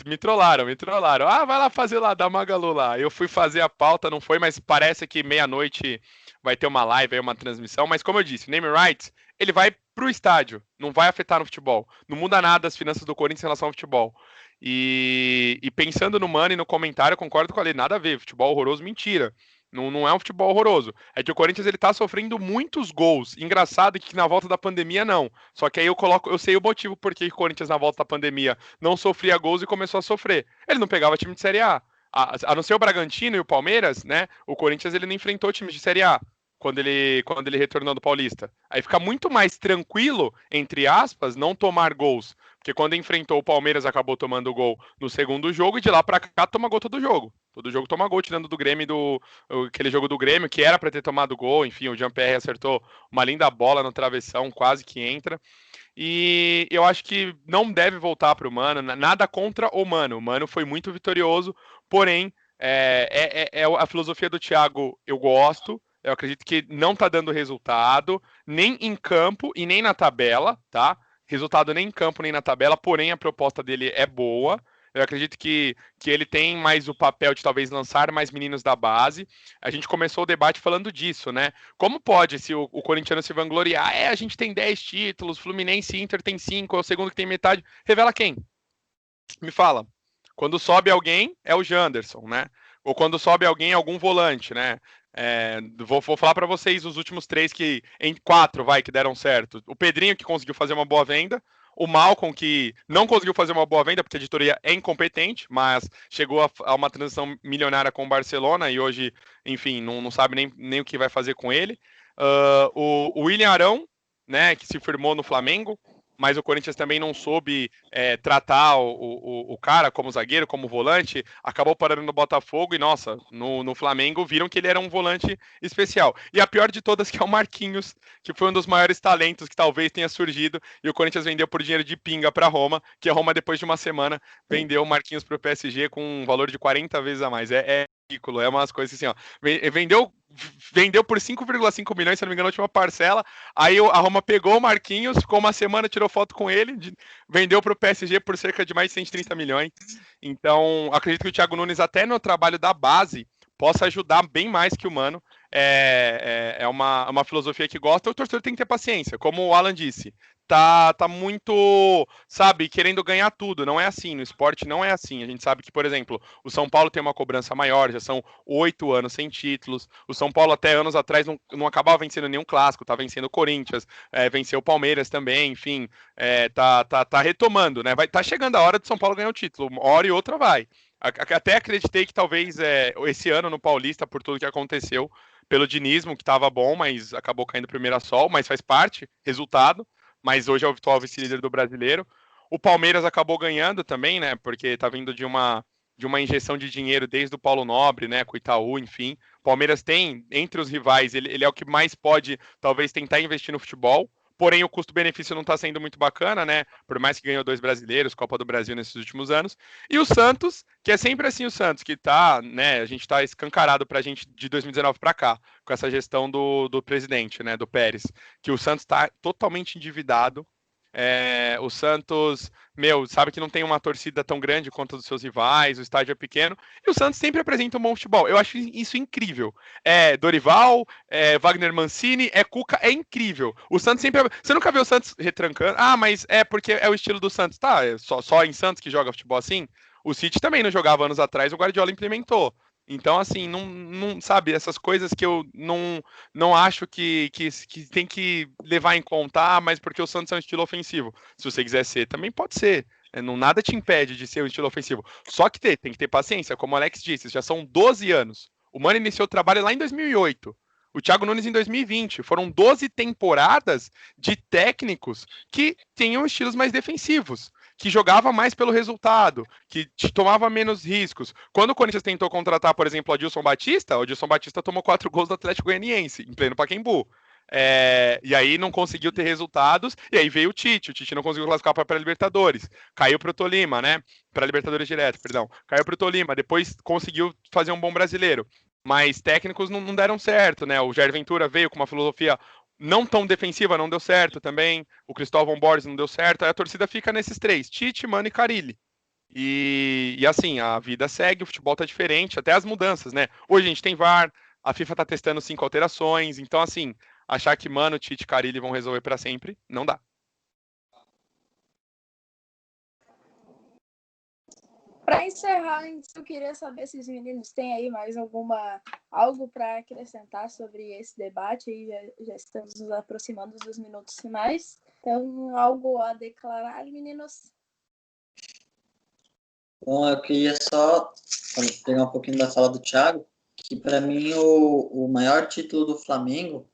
Me trollaram. Ah, vai lá fazer lá, da Magalu lá. Eu fui fazer a pauta, não foi, mas parece que meia-noite vai ter uma live aí, uma transmissão. Mas como eu disse, name rights, ele vai pro estádio, não vai afetar no futebol. Não muda nada as finanças do Corinthians em relação ao futebol. E pensando no Mano e no comentário, eu concordo com ele, nada a ver, futebol horroroso, mentira. Não é um futebol horroroso. É que o Corinthians ele tá sofrendo muitos gols. Engraçado que na volta da pandemia não. Só que aí eu sei o motivo por que o Corinthians na volta da pandemia não sofria gols e começou a sofrer. Ele não pegava time de Série A. A não ser o Bragantino e o Palmeiras, né? O Corinthians ele não enfrentou times de Série A quando ele retornou do Paulista. Aí fica muito mais tranquilo, entre aspas, não tomar gols. Porque quando enfrentou o Palmeiras, acabou tomando gol no segundo jogo, e de lá pra cá toma gol todo jogo. Todo jogo toma gol, tirando do Grêmio, aquele jogo do Grêmio, que era pra ter tomado gol. Enfim, o Jean-Pierre acertou uma linda bola no travessão, quase que entra. E eu acho que não deve voltar pro Mano, nada contra o Mano. O Mano foi muito vitorioso, porém, a filosofia do Thiago eu gosto. Eu acredito que não tá dando resultado, nem em campo e nem na tabela, tá? Resultado nem em campo nem na tabela, porém a proposta dele é boa. Eu acredito que ele tem mais o papel de talvez lançar mais meninos da base. A gente começou o debate falando disso, né? Como pode, se o corintiano se vangloriar, a gente tem 10 títulos, Fluminense e Inter tem 5, é o segundo que tem metade. Revela quem? Me fala. Quando sobe alguém, é o Janderson, né? Ou quando sobe alguém, algum volante, né? Vou falar para vocês os últimos 3 em 4, que deram certo. O Pedrinho, que conseguiu fazer uma boa venda. O Malcolm, que não conseguiu fazer uma boa venda, porque a editoria é incompetente, mas chegou a uma transição milionária com o Barcelona e hoje, enfim, não sabe nem o que vai fazer com ele. O William Arão, né, que se firmou no Flamengo, mas o Corinthians também não soube tratar o cara como zagueiro, como volante, acabou parando no Botafogo e, nossa, no Flamengo viram que ele era um volante especial. E a pior de todas que é o Marquinhos, que foi um dos maiores talentos que talvez tenha surgido, e o Corinthians vendeu por dinheiro de pinga para Roma, que a Roma, depois de uma semana, vendeu o Marquinhos para o PSG com um valor de 40 vezes a mais. É ridículo, é umas coisas assim, ó. Vendeu por 5,5 milhões, se não me engano, a última parcela. Aí a Roma pegou o Marquinhos, ficou uma semana, tirou foto com ele, vendeu para o PSG por cerca de mais de 130 milhões. Então, acredito que o Thiago Nunes, até no trabalho da base, possa ajudar bem mais que o Mano. É uma filosofia que gosta. O torcedor tem que ter paciência, como o Alan disse. Tá muito, sabe, querendo ganhar tudo. Não é assim, no esporte não é assim. A gente sabe que, por exemplo, o São Paulo tem uma cobrança maior, já são 8 anos sem títulos. O São Paulo até anos atrás não acabava vencendo nenhum clássico, tá vencendo o Corinthians, venceu o Palmeiras também, enfim, tá retomando, né? Tá chegando a hora do São Paulo ganhar o título, uma hora e outra vai. Até acreditei que talvez esse ano no Paulista, por tudo que aconteceu, pelo dinismo, que estava bom, mas acabou caindo primeiro a sol, mas faz parte, resultado. Mas hoje é o atual vice-líder do Brasileiro. O Palmeiras acabou ganhando também, né? Porque tá vindo de uma injeção de dinheiro desde o Paulo Nobre, né? Com o Itaú, enfim. O Palmeiras tem, entre os rivais, ele é o que mais pode, talvez, tentar investir no futebol. Porém, o custo-benefício não está sendo muito bacana, né? Por mais que ganhou 2 brasileiros, Copa do Brasil nesses últimos anos. E o Santos, que é sempre assim o Santos, que tá, né? A gente tá escancarado pra gente de 2019 para cá, com essa gestão do presidente, né? Do Pérez, que o Santos está totalmente endividado. O Santos, sabe que não tem uma torcida tão grande quanto a dos seus rivais, o estádio é pequeno, e o Santos sempre apresenta um bom futebol. Eu acho isso incrível. Dorival, Wagner Mancini, Cuca, é incrível. O Santos sempre. Você nunca vê o Santos retrancando? Ah, mas é porque é o estilo do Santos. Tá, só em Santos que joga futebol assim? O City também não jogava anos atrás, o Guardiola implementou. Então, assim, não sabe, essas coisas que eu não acho que tem que levar em conta, mas porque o Santos é um estilo ofensivo. Se você quiser ser, também pode ser. Nada te impede de ser um estilo ofensivo. Só que tem que ter paciência, como o Alex disse, já são 12 anos. O Mano iniciou o trabalho lá em 2008. O Thiago Nunes em 2020. Foram 12 temporadas de técnicos que tinham estilos mais defensivos, que jogava mais pelo resultado, que tomava menos riscos. Quando o Corinthians tentou contratar, por exemplo, o Adilson Batista tomou 4 gols do Atlético Goianiense, em pleno Pacaembu. E aí não conseguiu ter resultados, e aí veio o Tite não conseguiu classificar para a Libertadores, caiu para o Tolima, né? Para a Libertadores direto, perdão. Caiu para o Tolima, depois conseguiu fazer um bom brasileiro. Mas técnicos não deram certo, né? O Jair Ventura veio com uma filosofia não tão defensiva, não deu certo também. O Cristóvão Borges não deu certo. Aí a torcida fica nesses 3, Tite, Mano e Carille. E assim, a vida segue, o futebol tá diferente, até as mudanças, né? Hoje a gente tem VAR, a FIFA tá testando 5 alterações, então assim, achar que Mano, Tite e Carille vão resolver para sempre, não dá. Para encerrar, eu queria saber se os meninos têm aí mais algo para acrescentar sobre esse debate. Aí já estamos nos aproximando dos minutos finais. Então, algo a declarar, meninos? Bom, eu queria só pegar um pouquinho da fala do Thiago, que para mim o maior título do Flamengo,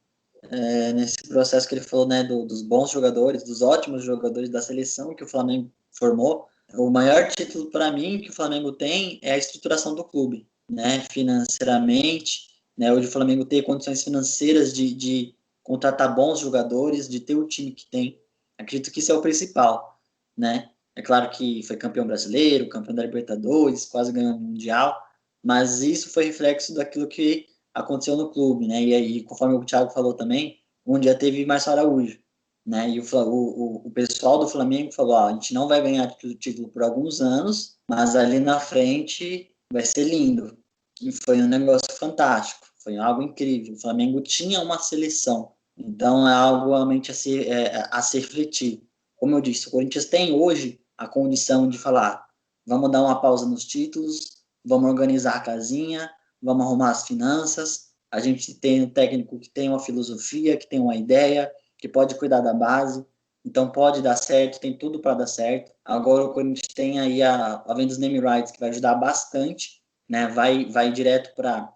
nesse processo que ele falou, né, dos bons jogadores, dos ótimos jogadores da seleção que o Flamengo formou, o maior título para mim que o Flamengo tem é a estruturação do clube, né, financeiramente, né, hoje o Flamengo tem condições financeiras de contratar bons jogadores, de ter o time que tem. Acredito que isso é o principal, né? É claro que foi campeão brasileiro, campeão da Libertadores, quase ganhou o Mundial, mas isso foi reflexo daquilo que aconteceu no clube, né? E aí, conforme o Thiago falou também, um dia teve Márcio Araújo, né? E o pessoal do Flamengo falou: a gente não vai ganhar título por alguns anos, mas ali na frente vai ser lindo. E foi um negócio fantástico, foi algo incrível. O Flamengo tinha uma seleção, então é algo realmente a se refletir. Como eu disse, o Corinthians tem hoje a condição de falar: vamos dar uma pausa nos títulos, vamos organizar a casinha, vamos arrumar as finanças. A gente tem um técnico que tem uma filosofia, que tem uma ideia, que pode cuidar da base, então pode dar certo, tem tudo para dar certo. Agora o Corinthians tem aí a venda dos name rights, que vai ajudar bastante, né? Vai direto para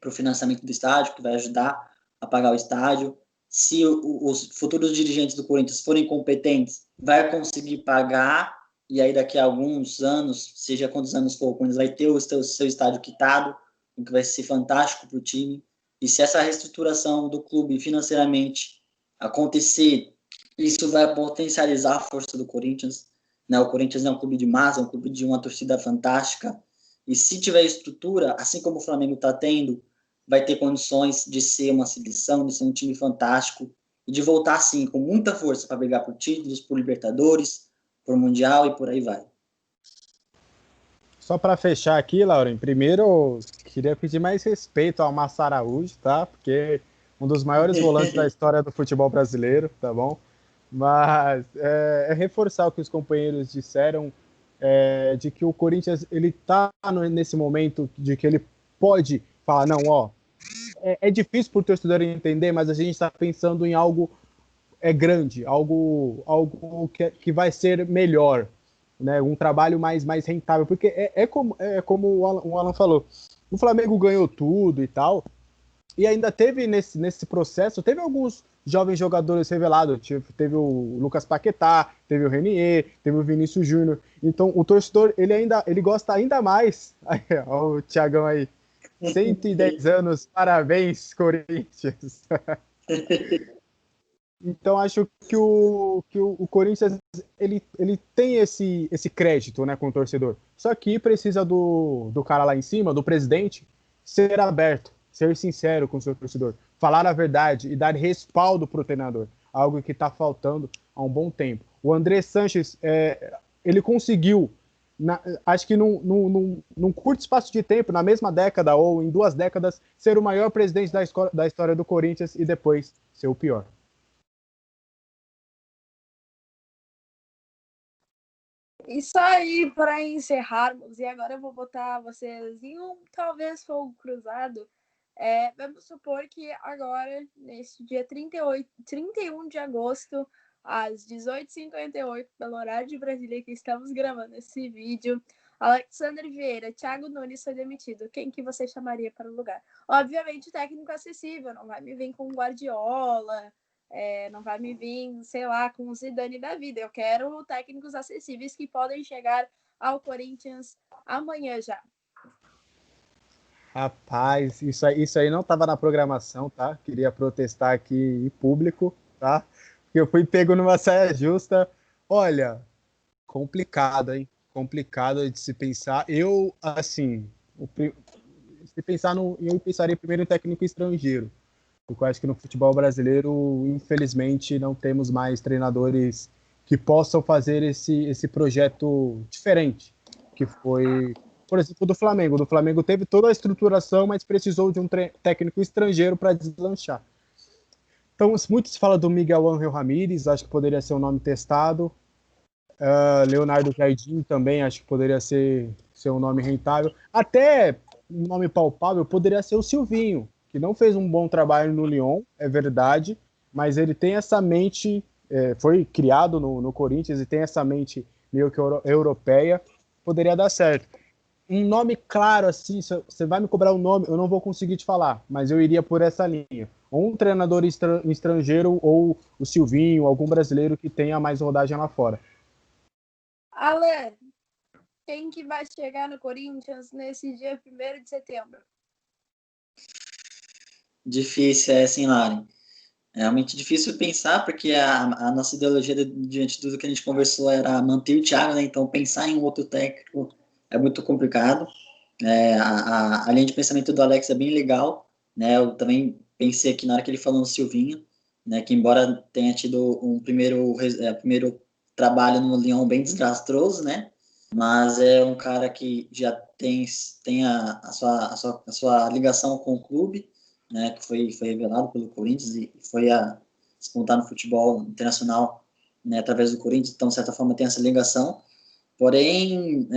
o financiamento do estádio, que vai ajudar a pagar o estádio. Se os futuros dirigentes do Corinthians forem competentes, vai conseguir pagar, e aí daqui a alguns anos, seja quantos anos for, o Corinthians vai ter o seu estádio quitado, o que vai ser fantástico para o time. E se essa reestruturação do clube financeiramente acontecer, isso vai potencializar a força do Corinthians, né? O Corinthians é um clube de massa, é um clube de uma torcida fantástica, e se tiver estrutura, assim como o Flamengo está tendo, vai ter condições de ser uma seleção, de ser um time fantástico, e de voltar, sim, com muita força para brigar por títulos, por Libertadores, por Mundial e por aí vai. Só para fechar aqui, Lauren, primeiro queria pedir mais respeito ao Massa Araújo, tá? Porque um dos maiores volantes da história do futebol brasileiro, tá bom? Mas reforçar o que os companheiros disseram, de que o Corinthians ele tá nesse momento de que ele pode falar, não, ó, é difícil para o torcedor entender, mas a gente está pensando em algo grande, algo que vai ser melhor, né? Um trabalho mais rentável, porque como o Alan falou, o Flamengo ganhou tudo e tal, e ainda teve nesse processo, teve alguns jovens jogadores revelados, teve o Lucas Paquetá, teve o Renier, teve o Vinícius Júnior, então o torcedor, ele gosta ainda mais, olha o Thiagão aí, 110 anos, parabéns, Corinthians. Então acho que o Corinthians ele tem esse crédito, né, com o torcedor. Só que precisa do cara lá em cima, do presidente, ser aberto, ser sincero com o seu torcedor, falar a verdade e dar respaldo para o treinador, algo que está faltando há um bom tempo. O André Sanches, ele conseguiu, acho que num curto espaço de tempo, na mesma década ou em 2 décadas, ser o maior presidente da história do Corinthians e depois ser o pior. Isso aí, para encerrarmos, e agora eu vou botar vocês em talvez fogo cruzado. Vamos supor que agora, nesse dia 31 de agosto, às 18h58, pelo horário de Brasília, que estamos gravando esse vídeo, Alexandre Vieira, Thiago Nunes foi demitido. Quem que você chamaria para o lugar? Obviamente, técnico acessível, não vai me vir com Guardiola, não vai me vir, sei lá, com o Zidane da vida. Eu quero técnicos acessíveis que podem chegar ao Corinthians amanhã já. Rapaz, isso aí não estava na programação, tá? Queria protestar aqui em público, tá? Porque eu fui pego numa saia justa. Olha, complicado, hein? Complicado de se pensar. Eu, assim, se pensar eu pensaria primeiro em técnico estrangeiro. Porque eu acho que no futebol brasileiro, infelizmente, não temos mais treinadores que possam fazer esse projeto diferente, que foi, por exemplo, do Flamengo. O do Flamengo teve toda a estruturação, mas precisou de um técnico estrangeiro para deslanchar. Então, muito se fala do Miguel Ángel Ramírez, acho que poderia ser um nome testado. Leonardo Jardim também, acho que poderia ser um nome rentável. Até um nome palpável poderia ser o Silvinho, que não fez um bom trabalho no Lyon, é verdade, mas ele tem essa mente, foi criado no Corinthians e tem essa mente meio que europeia, poderia dar certo. Um nome claro, assim, se você vai me cobrar um nome, eu não vou conseguir te falar, mas eu iria por essa linha. Ou um treinador estrangeiro, ou o Silvinho, algum brasileiro que tenha mais rodagem lá fora. Alan, quem que vai chegar no Corinthians nesse dia 1º de setembro? Difícil, assim, Lauren. É realmente difícil pensar, porque a nossa ideologia diante de tudo que a gente conversou era manter o Thiago, né? Então pensar em um outro técnico é muito complicado. A linha de pensamento do Alex é bem legal, né? Eu também pensei aqui na hora que ele falou no Silvinho, né? Que embora tenha tido um primeiro trabalho no Lyon bem desastroso, né? Mas é um cara que já tem a sua ligação com o clube, né? Que foi revelado pelo Corinthians e foi a despontar no futebol internacional, né? Através do Corinthians, então de certa forma tem essa ligação. Porém,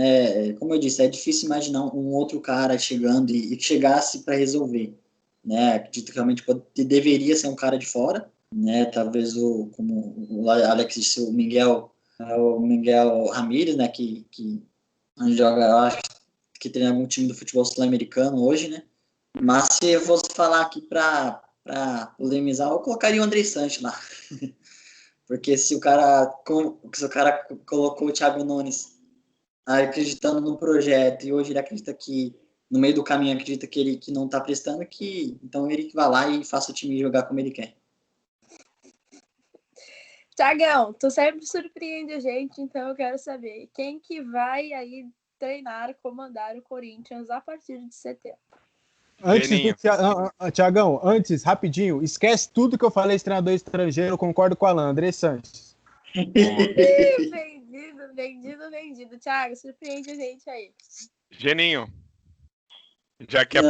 como eu disse, é difícil imaginar um outro cara chegando e que chegasse para resolver, né? Acredito que realmente deveria ser um cara de fora, né? Talvez como o Alex disse, o Miguel Ramírez, né? Que joga, eu acho que tem algum time do futebol sul-americano hoje, né? Mas se eu fosse falar aqui para polemizar, eu colocaria o André Sanches lá. Porque se o cara colocou o Thiago Nunes acreditando no projeto e hoje ele acredita que no meio do caminho acredita que não está prestando, então ele que vá lá e faça o time jogar como ele quer. Thiagão, tu sempre surpreende a gente, então eu quero saber quem que vai aí treinar, comandar o Corinthians a partir de setembro. Antes do Thiagão, rapidinho, esquece tudo que eu falei de treinador estrangeiro, eu concordo com o Alan, André Sanches. Vendido. Thiago, surpreende a gente aí. Geninho, já que é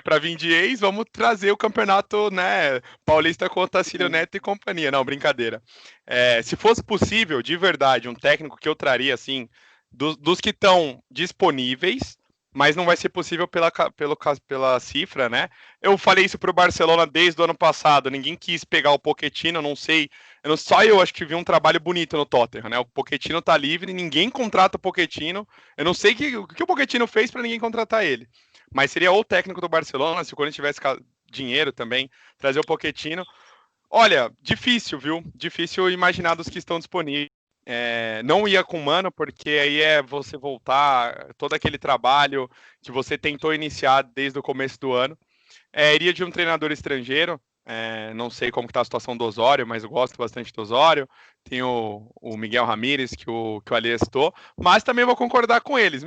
para vir de ex, vamos trazer o campeonato, né, paulista com o Tacílio Neto e companhia. Não, brincadeira. Se fosse possível, de verdade, um técnico que eu traria, assim, dos que estão disponíveis, mas não vai ser possível pela cifra, né? Eu falei isso pro Barcelona desde o ano passado, ninguém quis pegar o Pochettino, não sei, só eu acho que vi um trabalho bonito no Tottenham, né? O Pochettino tá livre, ninguém contrata o Pochettino, eu não sei o que o Pochettino fez para ninguém contratar ele, mas seria o técnico do Barcelona, se o Corinthians tivesse dinheiro também, trazer o Pochettino. Olha, difícil, viu? Difícil imaginar dos que estão disponíveis. Não ia com o Mano, porque aí é você voltar todo aquele trabalho que você tentou iniciar desde o começo do ano. Iria de um treinador estrangeiro, não sei como está a situação do Osório, mas eu gosto bastante do Osório. Tem o Miguel Ramírez, que o Ali citou, mas também vou concordar com eles.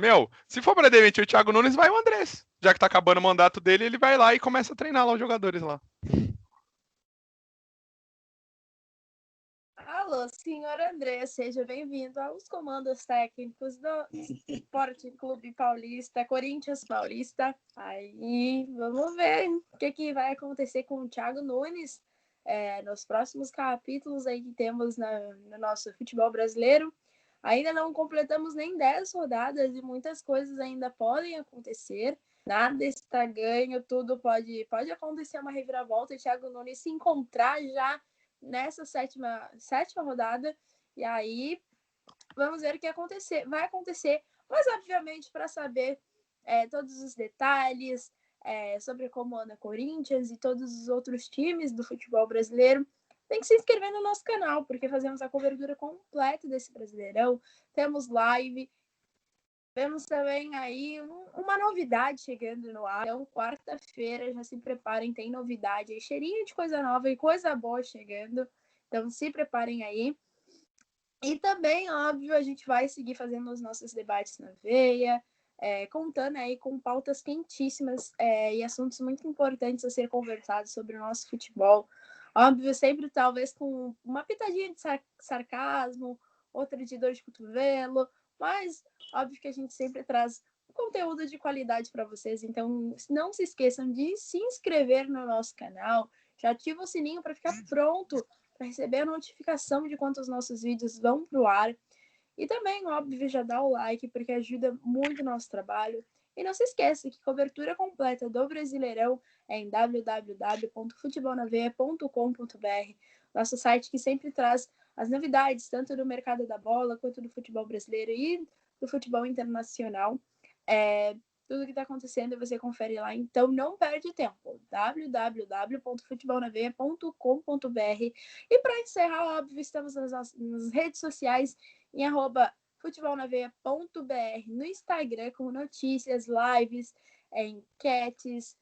Se for para demitir o Thiago Nunes, vai o Andrés. Já que está acabando o mandato dele, ele vai lá e começa a treinar lá os jogadores lá. Alô, senhor André, seja bem-vindo aos comandos técnicos do Esporte Clube Paulista, Corinthians Paulista. Aí, vamos ver o que vai acontecer com o Thiago Nunes nos próximos capítulos aí que temos no nosso futebol brasileiro. Ainda não completamos nem 10 rodadas e muitas coisas ainda podem acontecer. Nada está ganho, tudo pode acontecer uma reviravolta e o Thiago Nunes se encontrar já nessa sétima rodada, e aí vamos ver o que vai acontecer, mas obviamente para saber todos os detalhes sobre como anda Corinthians e todos os outros times do futebol brasileiro, tem que se inscrever no nosso canal, porque fazemos a cobertura completa desse Brasileirão, temos live, temos também aí uma novidade chegando no ar. Então, quarta-feira, já se preparem, tem novidade aí, cheirinho de coisa nova e coisa boa chegando. Então, se preparem aí. E também, óbvio, a gente vai seguir fazendo os nossos debates na veia, contando aí com pautas quentíssimas e assuntos muito importantes a ser conversados sobre o nosso futebol. Óbvio, sempre talvez com uma pitadinha de sarcasmo, outra de dor de cotovelo, mas óbvio que a gente sempre traz conteúdo de qualidade para vocês. Então, não se esqueçam de se inscrever no nosso canal, já ativa o sininho para ficar pronto para receber a notificação de quando os nossos vídeos vão para o ar. E também, óbvio, já dá o like, porque ajuda muito o nosso trabalho. E não se esqueça que cobertura completa do Brasileirão é em www.futebolnaveia.com.br, nosso site que sempre traz as novidades, tanto do mercado da bola, quanto do futebol brasileiro e do futebol internacional. Tudo que está acontecendo você confere lá, então não perde tempo. www.futebolnaveia.com.br. E para encerrar, óbvio, estamos nas redes sociais em @futebolnaveia.br no Instagram, com notícias, lives, enquetes,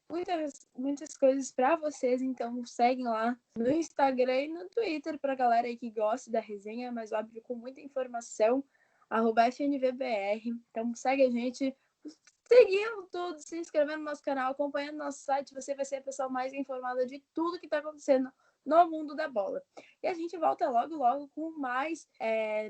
muitas coisas para vocês. Então seguem lá no Instagram e no Twitter para a galera aí que gosta da resenha, mas óbvio com muita informação, @FNVBR. Então segue a gente, seguindo tudo, se inscrevendo no nosso canal, acompanhando nosso site, você vai ser a pessoa mais informada de tudo que está acontecendo no mundo da bola. E a gente volta logo com mais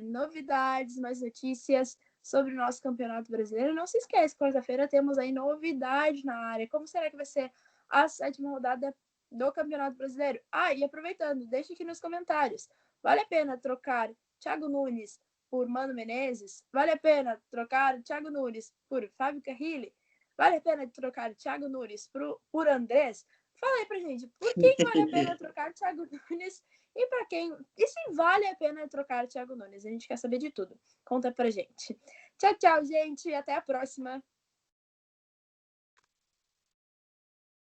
novidades, mais notícias sobre o nosso Campeonato Brasileiro. Não se esqueça, quarta-feira temos aí novidade na área. Como será que vai ser a 7ª rodada do Campeonato Brasileiro? E aproveitando, deixe aqui nos comentários. Vale a pena trocar Thiago Nunes por Mano Menezes? Vale a pena trocar o Thiago Nunes por Fábio Carrilli? Vale a pena trocar o Thiago Nunes por Andrés? Fala aí pra gente, por quem vale a pena trocar o Thiago Nunes e para quem? E se vale a pena trocar o Thiago Nunes? A gente quer saber de tudo. Conta pra gente. Tchau, tchau, gente. Até a próxima.